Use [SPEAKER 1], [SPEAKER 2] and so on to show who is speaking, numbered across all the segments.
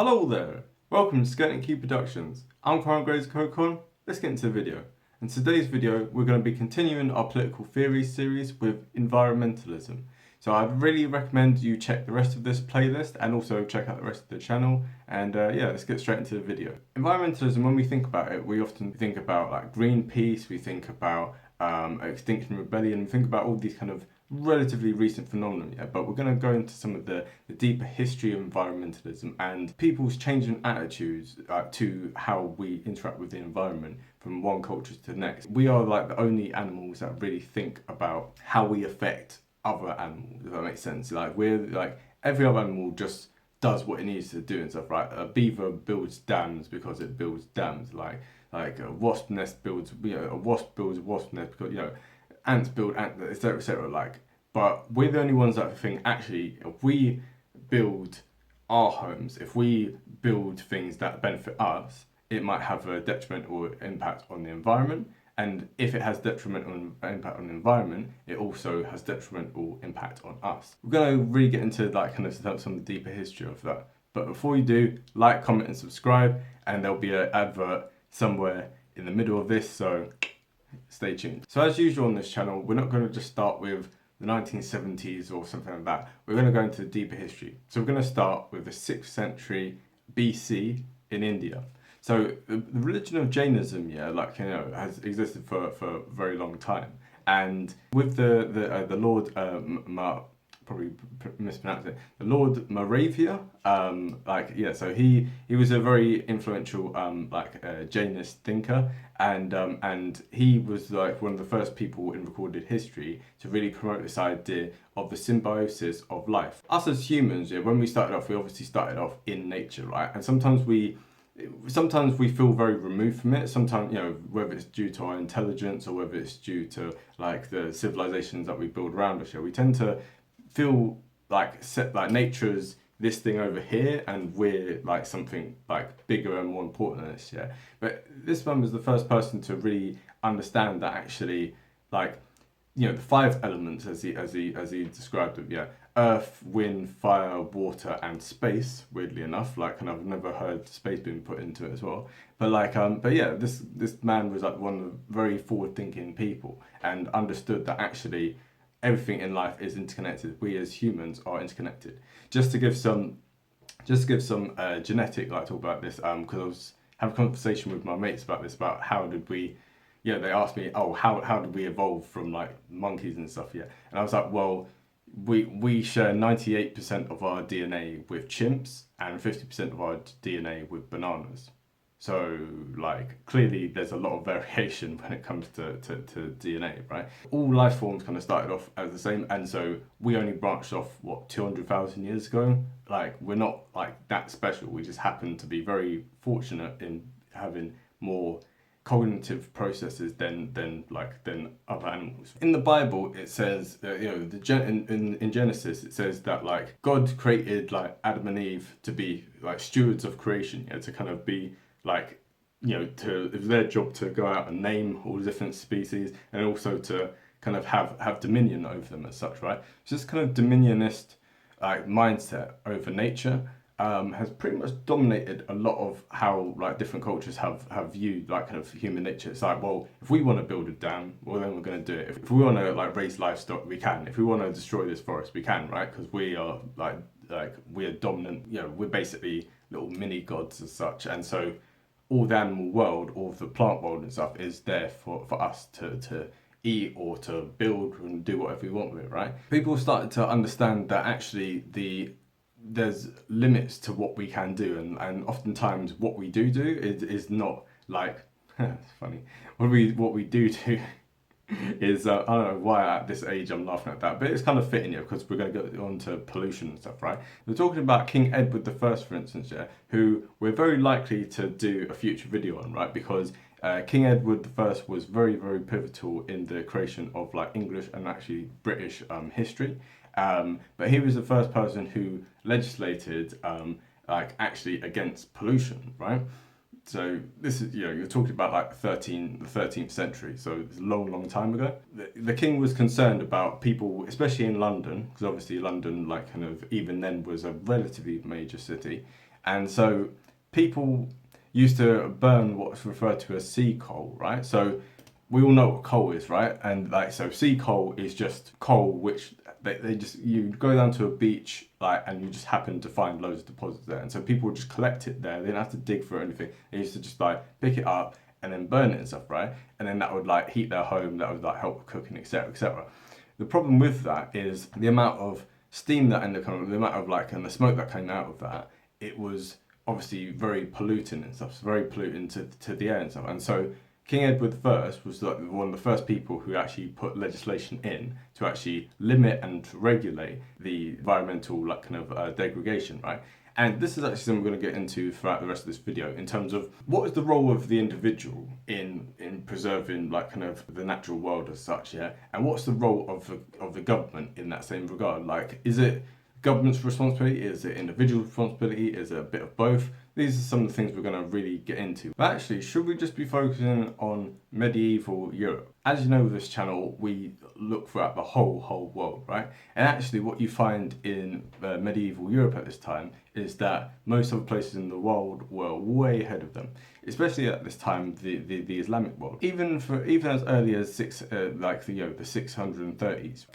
[SPEAKER 1] Hello there, welcome to Skeleton Key Productions. I'm Conor Graves Cocon. Let's get into the video. In today's video, we're going to be continuing our political theories series with environmentalism. So I'd really recommend you check the rest of this playlist and also check out the rest of the channel. And yeah, let's get straight into the video. Environmentalism, when we think about it, we often think about like greenpeace, we think about Extinction Rebellion, we think about all these kind of relatively recent phenomenon, yeah, but we're going to go into some of the deeper history of environmentalism and people's changing attitudes to how we interact with the environment from one culture to the next. We are like the only animals that really think about how we affect other animals, if that makes sense. Like we're like every other animal just does what it needs to do and stuff, right? A beaver builds dams because it builds dams, like a wasp nest builds, a wasp builds a wasp nest because, ants build ants, etc., etc. Like, but we're the only ones that think actually, if we build our homes, if we build things that benefit us, it might have a detrimental impact on the environment. And if it has detrimental impact on the environment, it also has detrimental impact on us. We're going to really get into like kind of some of the deeper history of that. But before you do, like, comment, and subscribe, and there'll be an advert somewhere in the middle of this, so stay tuned. So as usual on this channel, we're not going to just start with the 1970s or something like that. We're going to go into the deeper history. So we're going to start with the 6th century BC in India. So the religion of Jainism, has existed for a very long time. And with the Lord probably mispronounced it, the Lord Moravia, so he was a very influential Jainist thinker, and he was like one of the first people in recorded history to really promote this idea of the symbiosis of life. Us as humans, when we started off, we obviously started off in nature, right? And sometimes we feel very removed from it. Sometimes, whether it's due to our intelligence or whether it's due to like the civilizations that we build around us, we tend to feel like nature's this thing over here and we're like something like bigger and more important than this, yeah. But this man was the first person to really understand that actually, the 5 elements as he described them, yeah. Earth, wind, fire, water, and space, weirdly enough, and I've never heard space being put into it as well. But yeah, this man was like one of the very forward-thinking people and understood that actually everything in life is interconnected. We as humans are interconnected. Just to give some genetic talk about this, because I was having a conversation with my mates about this, about how did we, they asked me, how did we evolve from like monkeys and stuff, yeah. And I was like, well, we share 98% of our DNA with chimps and 50% of our DNA with bananas. So clearly there's a lot of variation when it comes to DNA, right? All life forms kind of started off as the same, and so we only branched off 200,000 years ago. We're not that special. We just happen to be very fortunate in having more cognitive processes than other animals. In the Bible, it says in Genesis, it says that God created Adam and Eve to be stewards of creation, to kind of be it was their job to go out and name all the different species and also to kind of have dominion over them as such, right? So this kind of dominionist mindset over nature has pretty much dominated a lot of how different cultures have viewed kind of human nature. It's well, if we want to build a dam, well then we're going to do it. If we want to raise livestock, we can. If we want to destroy this forest, we can, right? Because we are we are dominant. We're basically little mini gods as such, and so all the animal world, all of the plant world and stuff is there for us to eat or to build and do whatever we want with it, right? People started to understand that actually there's limits to what we can do, and oftentimes what we do is not it's funny. What we do is I don't know why at this age I'm laughing at that, but it's kind of fitting, because we're going to go on to pollution and stuff, right? We're talking about King Edward I, for instance, yeah, who we're very likely to do a future video on, right? Because King Edward I was very, very pivotal in the creation of English and actually British history. But he was the first person who legislated actually against pollution, right? So this is, you're talking about the 13th century, so it's a long time ago. The king was concerned about people, especially in London, because obviously London, kind of even then was a relatively major city, And so people used to burn what's referred to as sea coal, right? So we all know what coal is, right? And like, so sea coal is just coal which they just, you go down to a beach, like, and you just happen to find loads of deposits there, and so people would just collect it there. They didn't have to dig for anything. They used to just like pick it up and then burn it and stuff, right? And then that would like heat their home, that would like help with cooking, etc., etc. The problem with that is the amount of steam that ended up, the amount of like, and the smoke that came out of that. It was obviously very polluting and stuff. It's very polluting to the air and stuff. And so King Edward I was like one of the first people who actually put legislation in to actually limit and to regulate the environmental like kind of degradation, right? And this is actually something we're going to get into throughout the rest of this video in terms of what is the role of the individual in preserving like kind of the natural world as such, yeah? And what's the role of the government in that same regard? Like, is it government's responsibility? Is it individual responsibility? Is it a bit of both? These are some of the things we're going to really get into. But actually, should we just be focusing on medieval Europe? As you know, with this channel, we look throughout the whole world, right? And actually what you find in medieval Europe at this time is that most of the places in the world were way ahead of them, especially at this time, the Islamic world. Even as early as the 630s,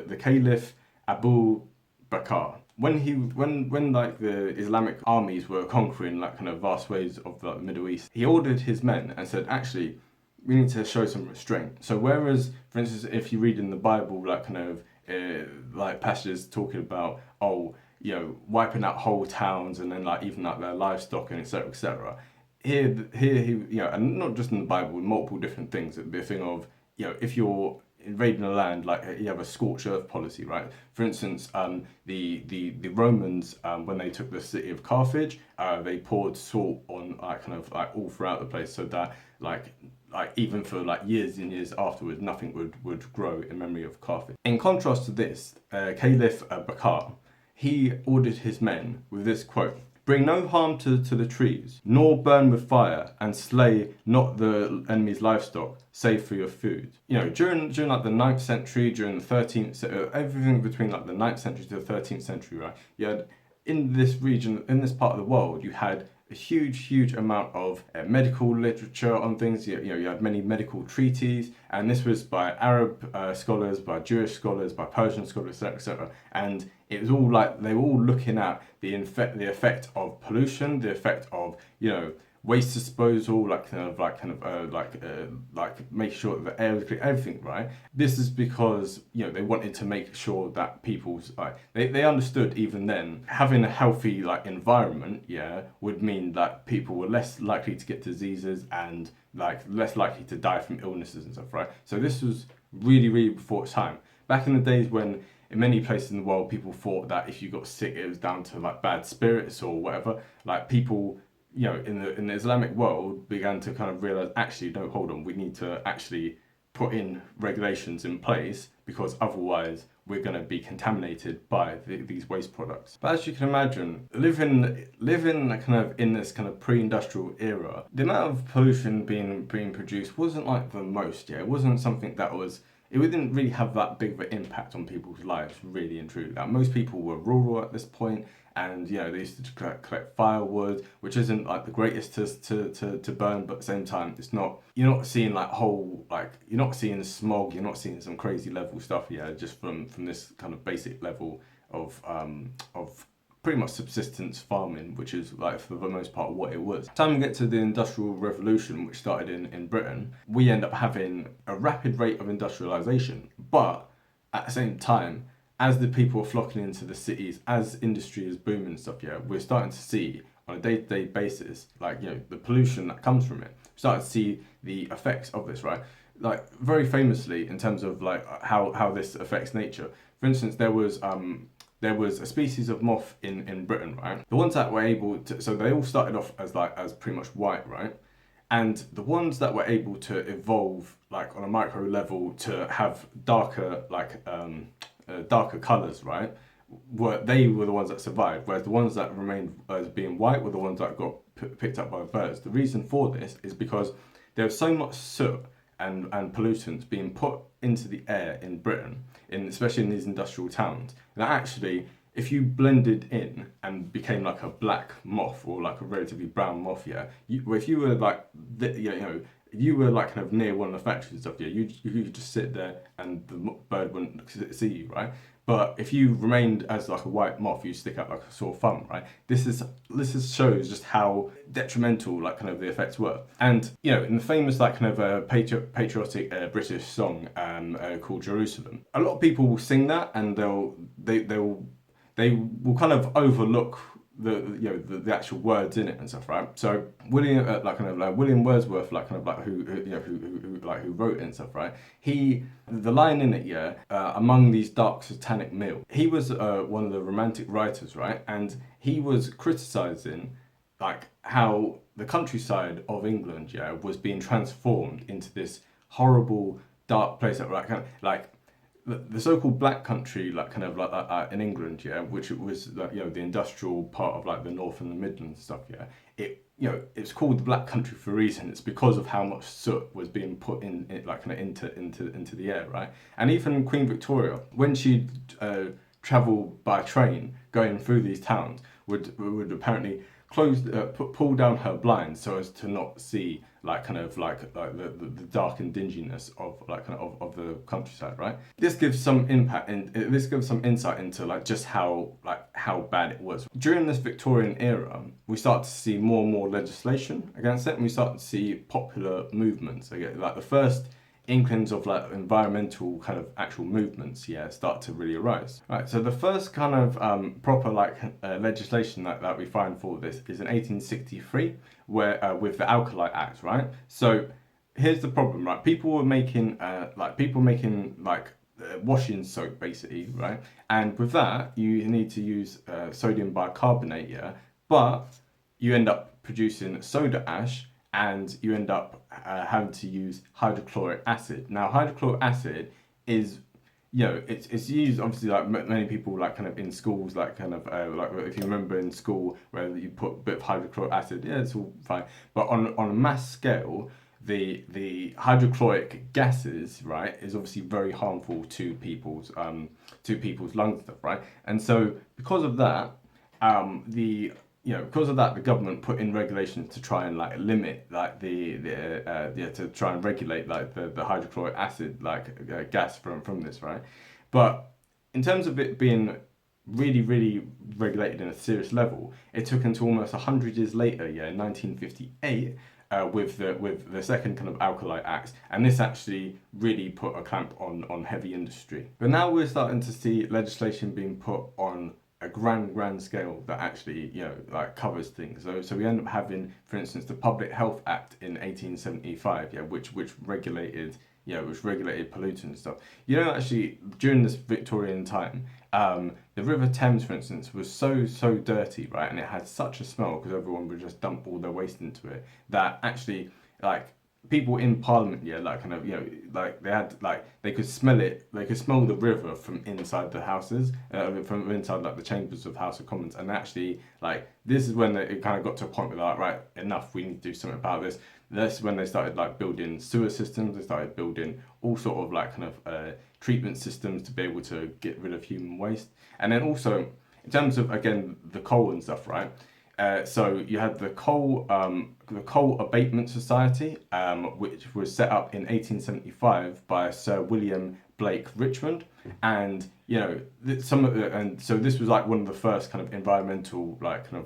[SPEAKER 1] the Caliph Abu Bakr, when like the Islamic armies were conquering like kind of vast ways of like, the Middle East, he ordered his men and said, actually, we need to show some restraint. So whereas, for instance, if you read in the Bible like kind of like passages talking about, oh, you know, wiping out whole towns and then like even like their livestock and etc., etc. Here he, you know, and not just in the Bible, multiple different things. It'd be a thing of, you know, if you're invading a land, like you have a scorched earth policy, right? For instance, the Romans, when they took the city of Carthage, they poured salt on like kind of like all throughout the place, so that like even for like years and years afterwards, nothing would grow in memory of Carthage. In contrast to this, Caliph Bakr, he ordered his men with this quote: "Bring no harm to the trees, nor burn with fire, and slay not the enemy's livestock, save for your food." You know, during like the 9th century, during the 13th, everything between like the 9th century to the 13th century, right? You had in this region, in this part of the world, you had a huge amount of medical literature on things. You know, you had many medical treatises, and this was by Arab scholars, by Jewish scholars, by Persian scholars, etc., etc. And it was all like they were all looking at the effect of pollution, the effect of, you know, waste disposal, like make sure that the air was clean, everything, right? This is because, you know, they wanted to make sure that people's like they understood even then having a healthy like environment, yeah, would mean that people were less likely to get diseases and like less likely to die from illnesses and stuff, right? So this was really before its time. Back in the days when in many places in the world people thought that if you got sick it was down to like bad spirits or whatever, like people, you know, in the Islamic world began to kind of realize, actually, no, hold on, we need to actually put in regulations in place because otherwise we're going to be contaminated by these waste products. But as you can imagine, living kind of in this kind of pre-industrial era, the amount of pollution being produced wasn't like the most, yeah. It wasn't something that was, it didn't really have that big of an impact on people's lives, really and truly. Like, most people were rural at this point, and you know, they used to collect firewood, which isn't like the greatest to burn, but at the same time, it's not, you're not seeing like you're not seeing smog, you're not seeing some crazy level stuff, yeah, just from this kind of basic level of pretty much subsistence farming, which is like for the most part what it was. Time we get to the Industrial Revolution, which started in Britain, we end up having a rapid rate of industrialization, but at the same time, as the people are flocking into the cities, as industry is booming and stuff, yeah, we're starting to see on a day-to-day basis, like, you know, the pollution that comes from it. We're starting to see the effects of this, right? Like, very famously, in terms of like how this affects nature. For instance, there was a species of moth in Britain, right? The ones that were able to, so they all started off as pretty much white, right? And the ones that were able to evolve like on a micro level to have darker darker colours, right, were the ones that survived, whereas the ones that remained as being white were the ones that got picked up by birds. The reason for this is because there was so much soot and pollutants being put into the air in Britain, especially in these industrial towns, that actually if you blended in and became like a black moth or like a relatively brown moth, yeah, if you were like, if you were like kind of near one of the factories and stuff, yeah, you could just sit there and the bird wouldn't see you, right? But if you remained as like a white moth, you stick out like a sore thumb, right? This shows just how detrimental like kind of the effects were. And in the famous like kind of patriotic British song called Jerusalem, a lot of people will sing that and they will kind of overlook the actual words in it and stuff, right? So William William Wordsworth, who wrote it and stuff, right? The line in it, among these dark satanic mill. He was one of the romantic writers, right? And he was criticizing like how the countryside of England, was being transformed into this horrible dark place that like the so-called black country, in England, which it was like, the industrial part of like the North and the Midlands stuff, it's called the Black Country for a reason. It's because of how much soot was being put into the air, right? And even Queen Victoria, when she'd travel by train going through these towns, would apparently pull down her blinds so as to not see the dark and dinginess of of the countryside, right? This gives some insight into like just how bad it was. During this Victorian era, we start to see more and more legislation against it, and we start to see popular movements. Like the first inklings of like environmental kind of actual movements start to really arise. Right, so the first kind of proper legislation that we find for this is in 1863, where with the Alkali Acts, right? So here's the problem, right? People were making washing soap basically, right? And with that you need to use sodium bicarbonate, but you end up producing soda ash, and you end up having to use hydrochloric acid. Now, hydrochloric acid is, it's used obviously like many people like kind of in schools, like if you remember in school where you put a bit of hydrochloric acid, it's all fine. But on a mass scale, the hydrochloric gases, right, is obviously very harmful to people's lungs and stuff, right? And so because of that, the government put in regulations to try and like limit like to try and regulate like the hydrochloric acid gas from this, right? But in terms of it being really regulated in a serious level, it took until almost 100 years later, in 1958, with the second kind of Alkali Acts, and this actually really put a clamp on heavy industry. But now we're starting to see legislation being put on a grand scale that actually covers things. So we end up having, for instance, the Public Health Act in 1875, which regulated pollutants and stuff. Actually during this Victorian time, the River Thames, for instance, was so dirty, right, and it had such a smell because everyone would just dump all their waste into it, that actually people in Parliament, they could smell it. They could smell the river from inside the houses, from inside the chambers of House of Commons. And actually, this is when it kind of got to a point where right, enough. We need to do something about this. That's when they started building sewer systems. They started building all sort of treatment systems to be able to get rid of human waste. And then also in terms of again the coal and stuff, right? So you had the Coal Abatement Society, which was set up in 1875 by Sir William Blake Richmond, and so this was like one of the first kind of environmental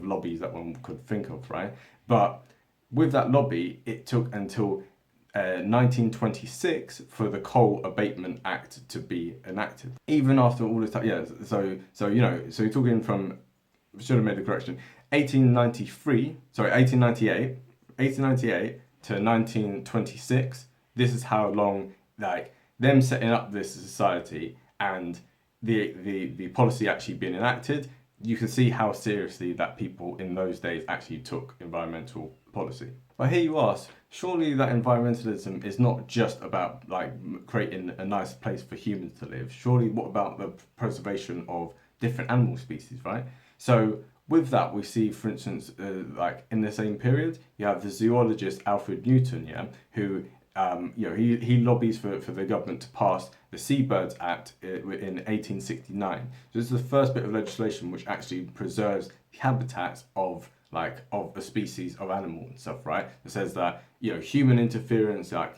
[SPEAKER 1] lobbies that one could think of, right? But with that lobby, it took until 1926 for the Coal Abatement Act to be enacted. Even after all this time, so you're talking from, should have made the correction, 1898 to 1926. This is how long them setting up this society and the policy actually being enacted. You can see how seriously that people in those days actually took environmental policy. But here you ask, surely that environmentalism is not just about creating a nice place for humans to live. Surely what about the preservation of different animal species, right? So with that, we see, for instance, in the same period, you have the zoologist Alfred Newton, who he lobbies for the government to pass the Seabirds Act in 1869. So this is the first bit of legislation which actually preserves the habitats of a species of animal and stuff, right? It says that human interference, like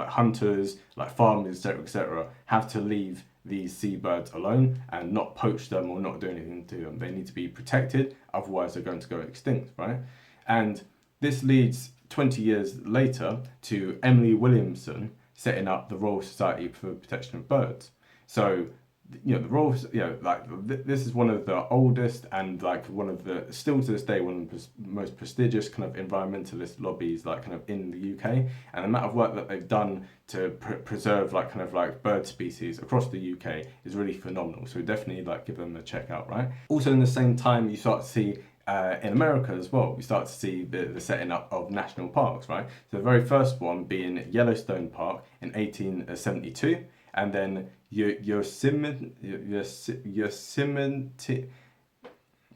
[SPEAKER 1] hunters, like farmers, etc., have to leave these seabirds alone and not poach them or not do anything to them. They need to be protected, otherwise they're going to go extinct, right? And this leads 20 years later to Emily Williamson setting up the Royal Society for the Protection of Birds. So the Royal, this is one of the oldest and one of the, still to this day, one of the most prestigious kind of environmentalist lobbies in the UK, and the amount of work that they've done to preserve bird species across the UK is really phenomenal. So definitely give them a check out, right? Also in the same time you start to see in America as well, we start to see the setting up of national parks, right? So the very first one being Yellowstone Park in 1872, and then Yosemite,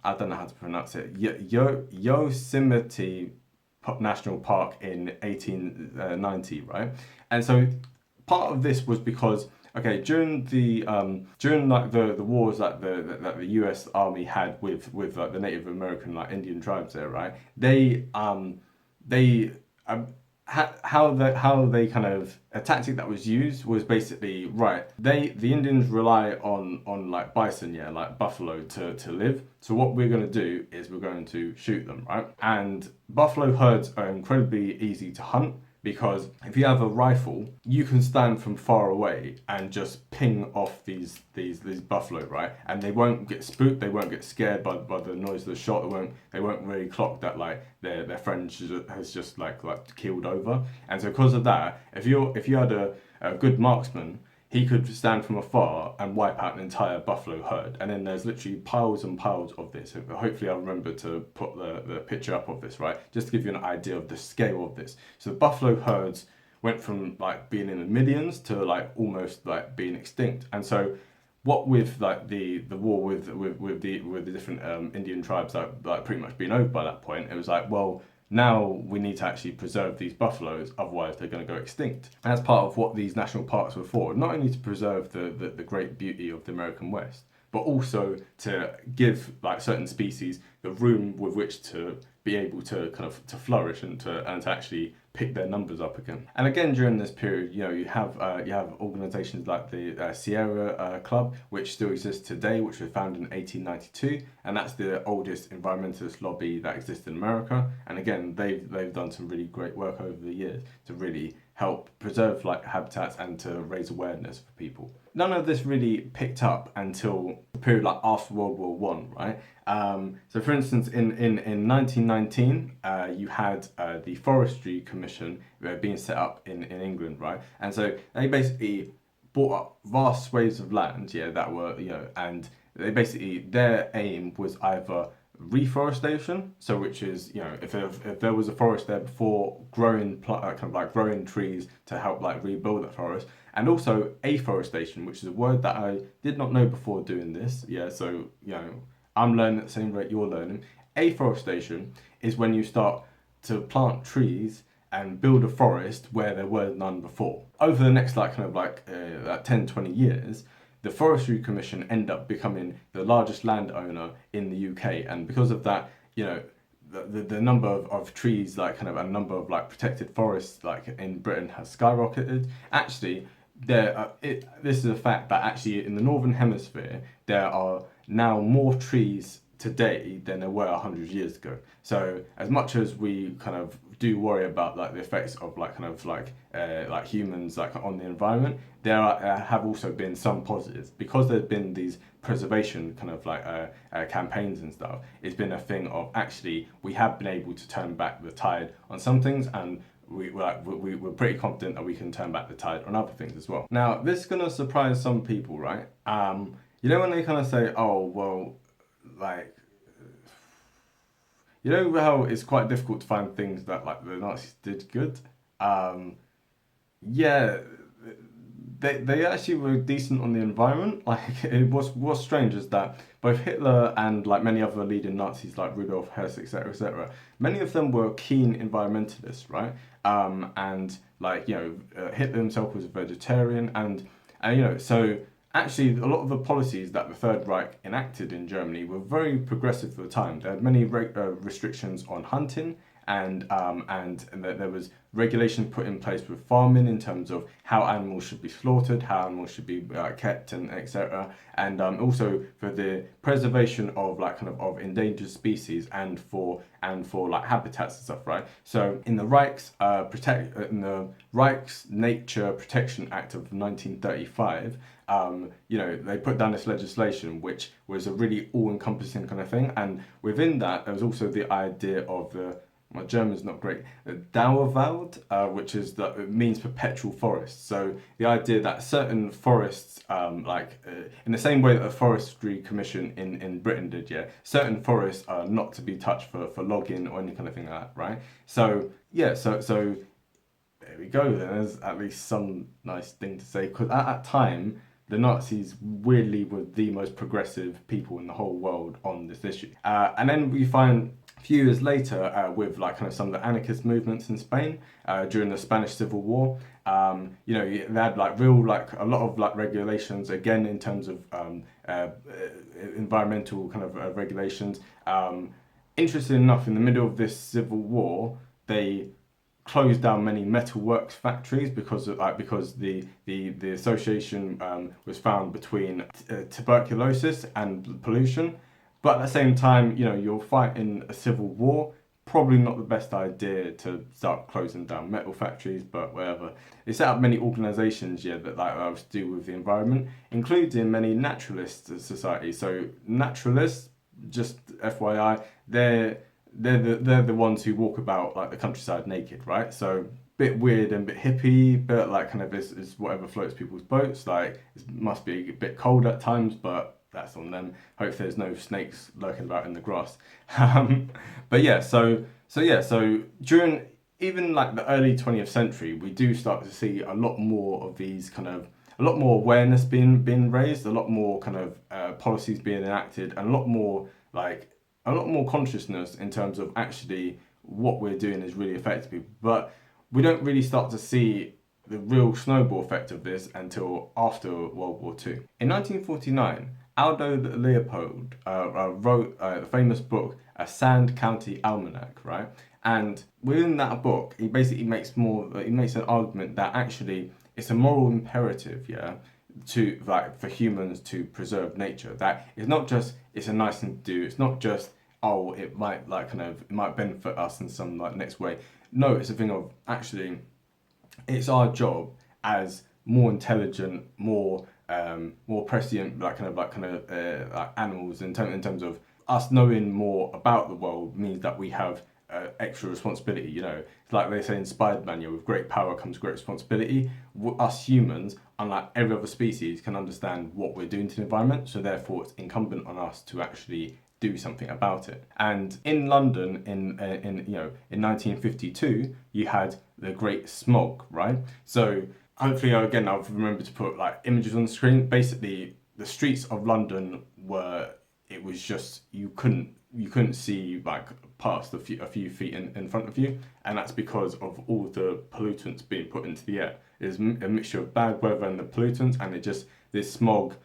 [SPEAKER 1] I don't know how to pronounce it, Yosemite National Park in 1890, right? And so part of this was because during the wars that the US Army had with the Native American Indian tribes there, right? How they kind of, a tactic that was used was basically, the Indians rely on bison, buffalo to live. So what we're going to do is we're going to shoot them, right? And buffalo herds are incredibly easy to hunt, because if you have a rifle, you can stand from far away and just ping off these buffalo, right? And they won't get spooked, they won't get scared by the noise of the shot. They won't really clock that their friend has just killed over. And so because of that, if you had a good marksman, he could stand from afar and wipe out an entire buffalo herd. And then there's literally piles and piles of this. Hopefully I'll remember to put the picture up of this, right? Just to give you an idea of the scale of this. So the buffalo herds went from being in the millions to almost being extinct. And so what with the war with the different Indian tribes that pretty much been over by that point, it was well, now we need to actually preserve these buffaloes, otherwise they're going to go extinct. And that's part of what these national parks were for, not only to preserve the great beauty of the American West, but also to give certain species the room with which to be able to to flourish and to actually pick their numbers up again. And again, during this period, you have organisations like the Sierra Club, which still exists today, which was founded in 1892, and that's the oldest environmentalist lobby that exists in America. And again, they've done some really great work over the years to really help preserve habitats and to raise awareness for people. None of this really picked up until the period after World War One, right? So for instance, in 1919, you had the Forestry Commission being set up in England, right? And so they basically bought up vast swathes of land, that were, and they basically, their aim was either reforestation, so which is, if there was a forest there before, growing growing trees to help rebuild that forest, and also afforestation, which is a word that I did not know before doing this. So I'm learning at the same rate you're learning. Afforestation is when you start to plant trees and build a forest where there were none before. Over the next 10-20 years, the Forestry Commission ended up becoming the largest landowner in the UK, and because of that, the number of trees, a number of protected forests in Britain has skyrocketed. Actually, this is a fact that actually in the Northern Hemisphere there are now more trees today than there were 100 years ago. So as much as we do worry about the effects of humans on the environment, there have also been some positives, because there's been these preservation campaigns and stuff. It's been a thing of actually we have been able to turn back the tide on some things, and we're pretty confident that we can turn back the tide on other things as well. Now, this is going to surprise some people, right? When they say, oh, well, how it's quite difficult to find things that the Nazis did good? They actually were decent on the environment. What's strange is that both Hitler and many other leading Nazis like Rudolf Hess, etc., many of them were keen environmentalists, right? And like, Hitler himself was a vegetarian, and so actually a lot of the policies that the Third Reich enacted in Germany were very progressive for the time. They had many restrictions on hunting, and there was regulations put in place with farming in terms of how animals should be slaughtered, how animals should be kept, and etc. And also for the preservation of of endangered species and for like habitats and stuff, right? So in the Reich's Nature Protection Act of 1935, they put down this legislation which was a really all-encompassing kind of thing, and within that there was also the idea of my German's not great, Dauerwald, which is it means perpetual forest. So the idea that certain forests, in the same way that the Forestry Commission in Britain did, certain forests are not to be touched for logging or any kind of thing like that, right? So so there we go. Then there's at least some nice thing to say, because at that time the Nazis weirdly were the most progressive people in the whole world on this issue. And then we find a few years later, with some of the anarchist movements in Spain during the Spanish Civil War, they had a lot of regulations again in terms of environmental regulations. Interesting enough, in the middle of this civil war, they closed down many metalworks factories because the association was found between tuberculosis and pollution. But at the same time, you're fighting a civil war. Probably not the best idea to start closing down metal factories, but whatever. They set up many organisations, that have to do with the environment, including many naturalist societies. So naturalists, just FYI, they're the ones who walk about the countryside naked, right? So bit weird and a bit hippie, but is whatever floats people's boats. It must be a bit cold at times, but that's on them. Hope there's no snakes lurking about in the grass. But so during even the early 20th century, we do start to see a lot more of these a lot more awareness being raised, a lot more policies being enacted, and a lot more consciousness in terms of actually what we're doing is really affecting people. But we don't really start to see the real snowball effect of this until after World War II. In 1949, Aldo Leopold wrote the famous book, A Sand County Almanac, right? And within that book, he basically makes an argument that actually it's a moral imperative, for humans to preserve nature. That it's not just it's a nice thing to do. It's not just it might it might benefit us in some next way. No, it's a thing of actually it's our job as more intelligent, more prescient, animals in terms of us knowing more about the world means that we have extra responsibility. It's like they say in Spider-Man, with great power comes great responsibility. Us humans, unlike every other species, can understand what we're doing to the environment, so therefore it's incumbent on us to actually do something about it. And in London in 1952, you had the Great Smog, right? So hopefully again I'll remember to put images on the screen. Basically the streets of London it was just you couldn't see past a few feet in front of you, and that's because of all the pollutants being put into the air. There's a mixture of bad weather and the pollutants, and this smog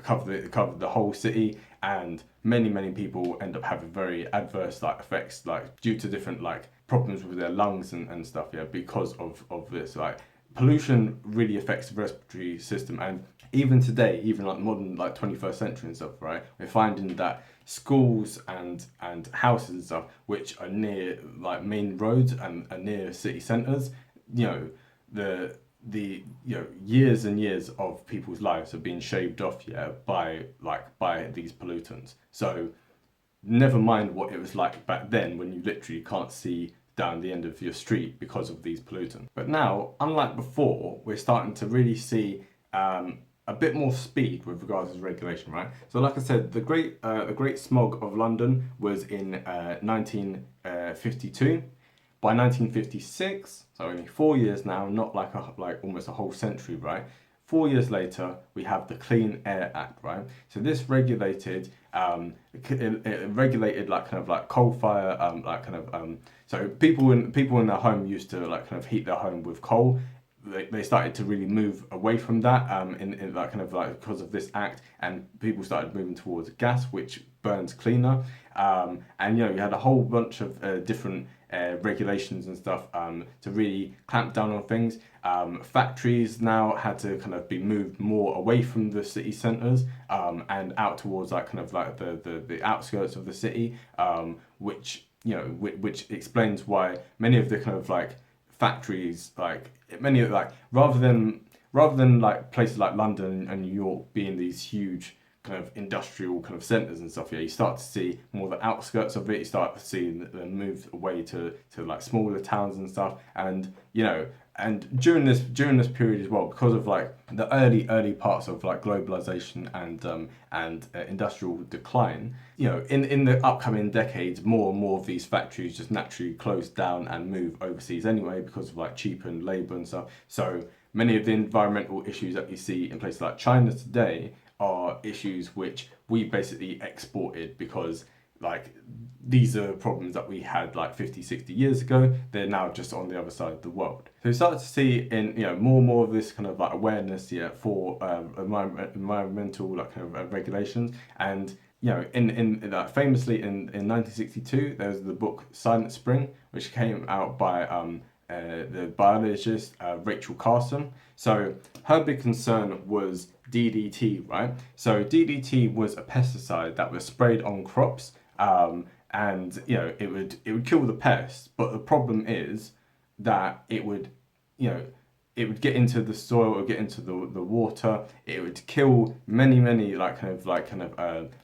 [SPEAKER 1] covered the whole city, and many people end up having very adverse effects due to different problems with their lungs and stuff, because of this. Pollution really affects the respiratory system, and even today, even modern 21st century and stuff, right, we're finding that schools and houses and stuff which are near main roads and are near city centres, the years and years of people's lives have been shaved off by these pollutants. So never mind what it was like back then when you literally can't see down the end of your street because of these pollutants. But now, unlike before, we're starting to really see a bit more speed with regards to regulation, right? So like I said, the Great Smog of London was in 1952. By 1956, so only 4 years now, not almost a whole century, right? 4 years later, we have the Clean Air Act, right? So this regulated it regulated like kind of like coal fire, so people in their home used to like kind of heat their home with coal. They started to really move away from that in like kind of like because of this act, and people started moving towards gas, which burns cleaner. And you had a whole bunch of different regulations and stuff to really clamp down on things. Factories now had to kind of be moved more away from the city centres and out towards like kind of like the outskirts of the city, which explains why many of the kind of like factories, like many of like rather than like places like London and New York being these huge kind of industrial kind of centres and stuff, you start to see more the outskirts of it. You start to see them move away to like smaller towns and stuff, and and during this period as well, because of like the early parts of like globalization and industrial decline, in the upcoming decades, more and more of these factories just naturally close down and move overseas anyway because of like cheapened labor and stuff. So many of the environmental issues that you see in places like China today are issues which we basically exported because like these are problems that we had like 50, 60 years ago. They're now just on the other side of the world. So we start to see in more and more of this kind of like awareness for environmental like kind of regulations. And in like famously in 1962 there was the book Silent Spring, which came out by the biologist Rachel Carson. So her big concern was DDT, right? So DDT was a pesticide that was sprayed on crops, and it would kill the pest. But the problem is that it would get into the soil, or get into the water. It would kill many like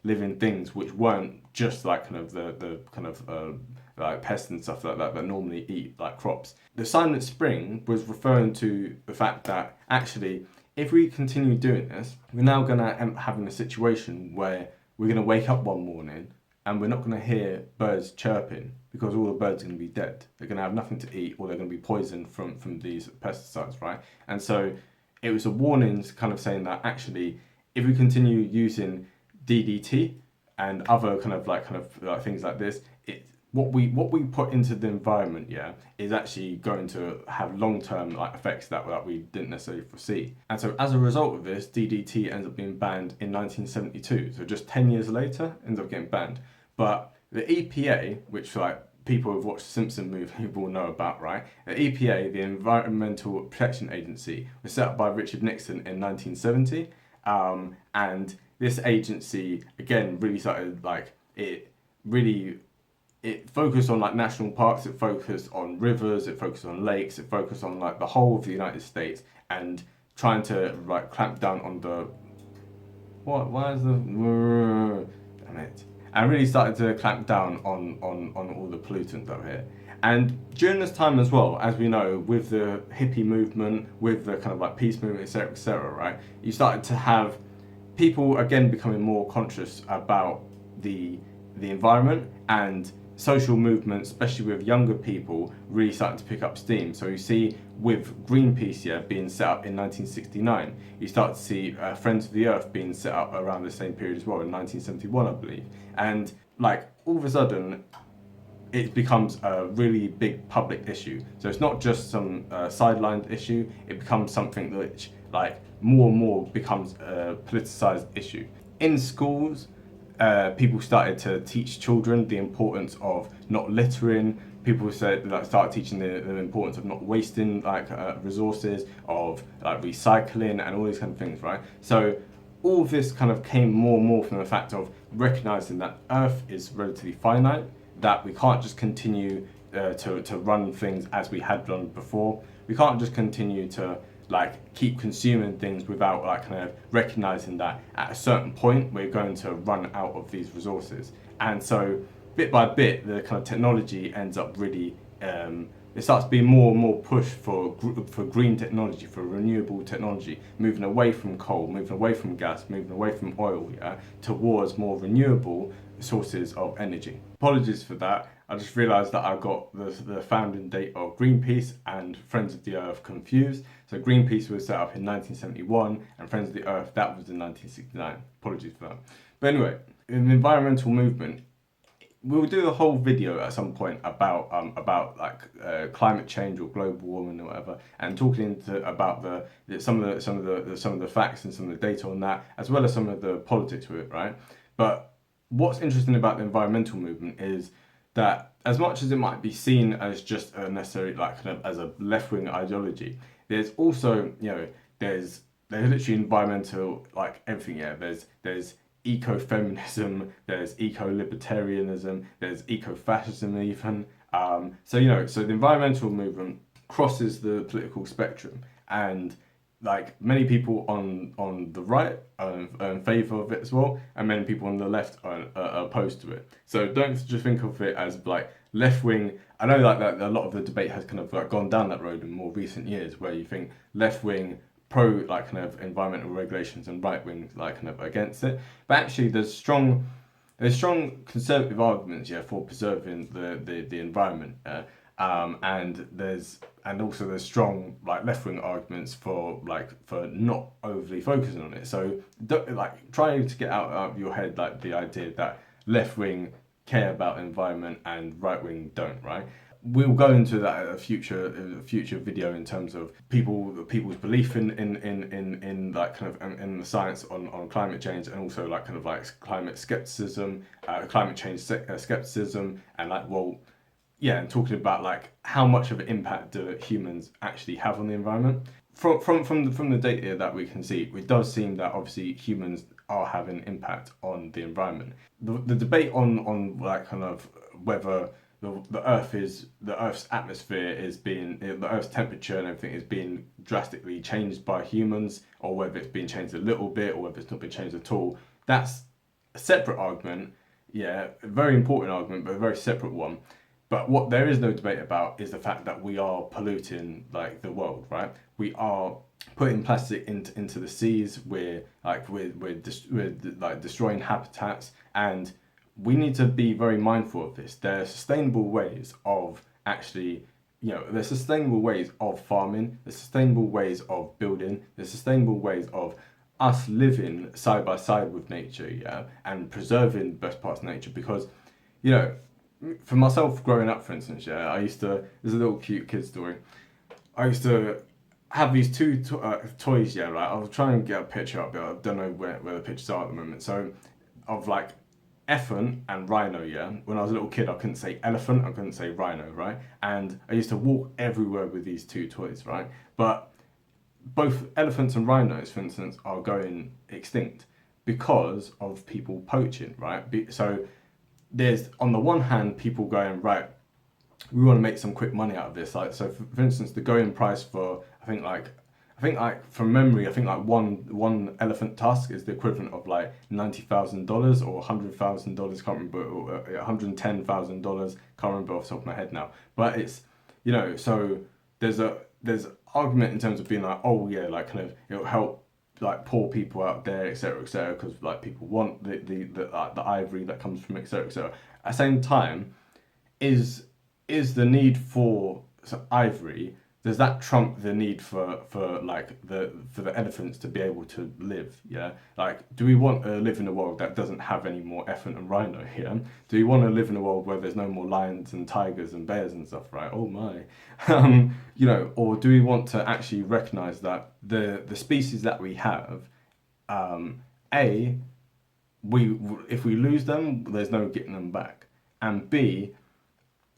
[SPEAKER 1] living things which weren't just like kind of the kind of like pests and stuff like that normally eat like crops. The Silent Spring was referring to the fact that actually, if we continue doing this, we're now going to end up having a situation where we're going to wake up one morning and we're not going to hear birds chirping because all the birds are going to be dead. They're going to have nothing to eat, or they're going to be poisoned from these pesticides, right? And so it was a warning kind of saying that actually, if we continue using DDT and other kind of things like this, what we put into the environment, is actually going to have long-term like effects that we didn't necessarily foresee. And so as a result of this, DDT ends up being banned in 1972. So just 10 years later, ends up getting banned. But the EPA, which like people who've watched the Simpsons movie will know about, right? The EPA, the Environmental Protection Agency, was set up by Richard Nixon in 1970, and this agency again really started like it focused on like national parks, it focused on rivers, it focused on lakes, it focused on like the whole of the United States, and trying to like clamp down on the damn it. And really started to clamp down on all the pollutants over here. And during this time as well, as we know, with the hippie movement, with the kind of like peace movement, etc., right? You started to have people again becoming more conscious about the environment, and social movements, especially with younger people, really starting to pick up steam. So you see with Greenpeace being set up in 1969, you start to see Friends of the Earth being set up around the same period as well, in 1971, I believe. And like all of a sudden, it becomes a really big public issue. So it's not just some sidelined issue, it becomes something which like more and more becomes a politicized issue. In schools, people started to teach children the importance of not littering. People started teaching the importance of not wasting resources, of like recycling and all these kind of things, right? So all of this kind of came more and more from the fact of recognizing that Earth is relatively finite, that we can't just continue to run things as we had done before. We can't just continue to like keep consuming things without like kind of recognizing that at a certain point we're going to run out of these resources. And so bit by bit the kind of technology ends up really it starts being more and more push for green technology, for renewable technology, moving away from coal, moving away from gas, moving away from oil, towards more renewable sources of energy. Apologies for that. I just realised that I got the founding date of Greenpeace and Friends of the Earth confused. So Greenpeace was set up in 1971 and Friends of the Earth, that was in 1969. Apologies for that. But anyway, in the environmental movement, we'll do a whole video at some point about climate change or global warming or whatever, and talking about some of the facts and some of the data on that, as well as some of the politics with it, right? But what's interesting about the environmental movement is that as much as it might be seen as just a necessary, like, kind of as a left-wing ideology, there's also, there's literally environmental, like, everything. Yeah, there's ecofeminism, there's eco-libertarianism, there's eco-fascism even. So the environmental movement crosses the political spectrum, and like many people on the right are in favour of it as well, and many people on the left are opposed to it. So don't just think of it as like left wing. I know like that a lot of the debate has kind of like gone down that road in more recent years, where you think left wing pro like kind of environmental regulations and right wing like kind of against it. But actually there's strong conservative arguments for preserving the environment. And also there's strong like left-wing arguments for not overly focusing on it. So trying to get out of your head like the idea that left-wing care about environment and right-wing don't, right? We'll go into that at a future video in terms of people's belief in like kind of in the science on climate change, and also like kind of like climate skepticism, climate change skepticism, and and talking about like how much of an impact do humans actually have on the environment. From the data that we can see, it does seem that obviously humans are having an impact on the environment. The debate on like kind of whether the Earth's atmosphere is being, the Earth's temperature and everything is being drastically changed by humans, or whether it's been changed a little bit, or whether it's not been changed at all. That's a separate argument, a very important argument, but a very separate one. But what there is no debate about is the fact that we are polluting like the world, right? We are putting plastic into the seas. We're destroying habitats, and we need to be very mindful of this. There are sustainable ways of actually, there's sustainable ways of farming, there's sustainable ways of building, there's sustainable ways of us living side by side with nature, and preserving the best parts of nature. Because, for myself growing up, for instance, there's a little cute kid story. I used to have these two toys, I'll try and get a picture up, but I don't know where the pictures are at the moment. So, of like elephant and rhino, When I was a little kid, I couldn't say elephant, I couldn't say rhino, right? And I used to walk everywhere with these two toys, right? But both elephants and rhinos, for instance, are going extinct because of people poaching, right? So there's, on the one hand, people going, right, we want to make some quick money out of this. Like, so for instance, the going price for, I think from memory, one elephant tusk is the equivalent of like $90,000 or $100,000. Can't remember, or $110,000. Can't remember off the top of my head now. But it's, so there's argument in terms of being like, like kind of it'll help like poor people out there, etc., because like people want the ivory that comes from, etc., etc. At the same time, is the need for ivory, does that trump the need for the elephants to be able to live? Like, do we want to live in a world that doesn't have any more elephant and rhino here? Do we want to live in a world where there's no more lions and tigers and bears and stuff, right? Oh my. Or do we want to actually recognize that the species that we have, if we lose them, there's no getting them back, and B,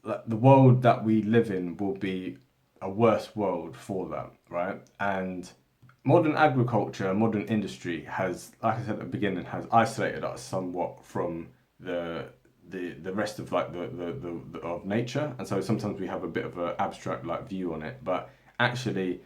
[SPEAKER 1] the world that we live in will be a worse world for that, right? And modern agriculture, modern industry has, like I said at the beginning, has isolated us somewhat from the rest of like the of nature, and so sometimes we have a bit of an abstract like view on it. But actually,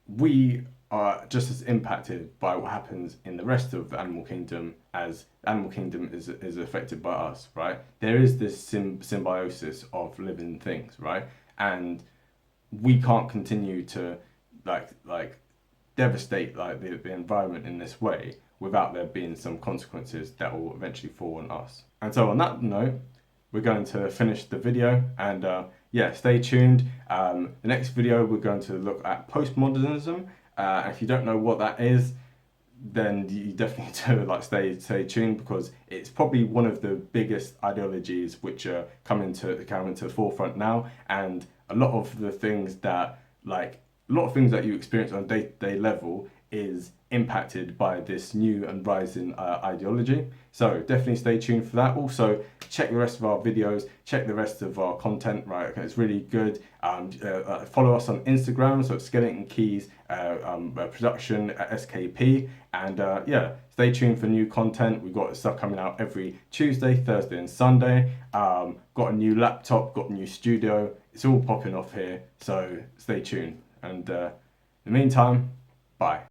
[SPEAKER 1] we are just as impacted by what happens in the rest of the animal kingdom as the animal kingdom is affected by us, right? There is this symbiosis of living things, right? And we can't continue to like devastate like the environment in this way without there being some consequences that will eventually fall on us. And so on that note, we're going to finish the video, and stay tuned. The next video we're going to look at postmodernism. If you don't know what that is, then you definitely need to like stay tuned, because it's probably one of the biggest ideologies which are coming to the forefront now, and a lot of things that you experience on a day-to-day level is impacted by this new and rising ideology. So definitely stay tuned for that. Also, check the rest of our videos, check the rest of our content, right? Okay, it's really good. Follow us on Instagram, so it's Skeleton Keys Production at SKP. And yeah, stay tuned for new content. We've got stuff coming out every Tuesday, Thursday and Sunday. Got a new laptop, got a new studio. It's all popping off here, so stay tuned. And in the meantime, bye.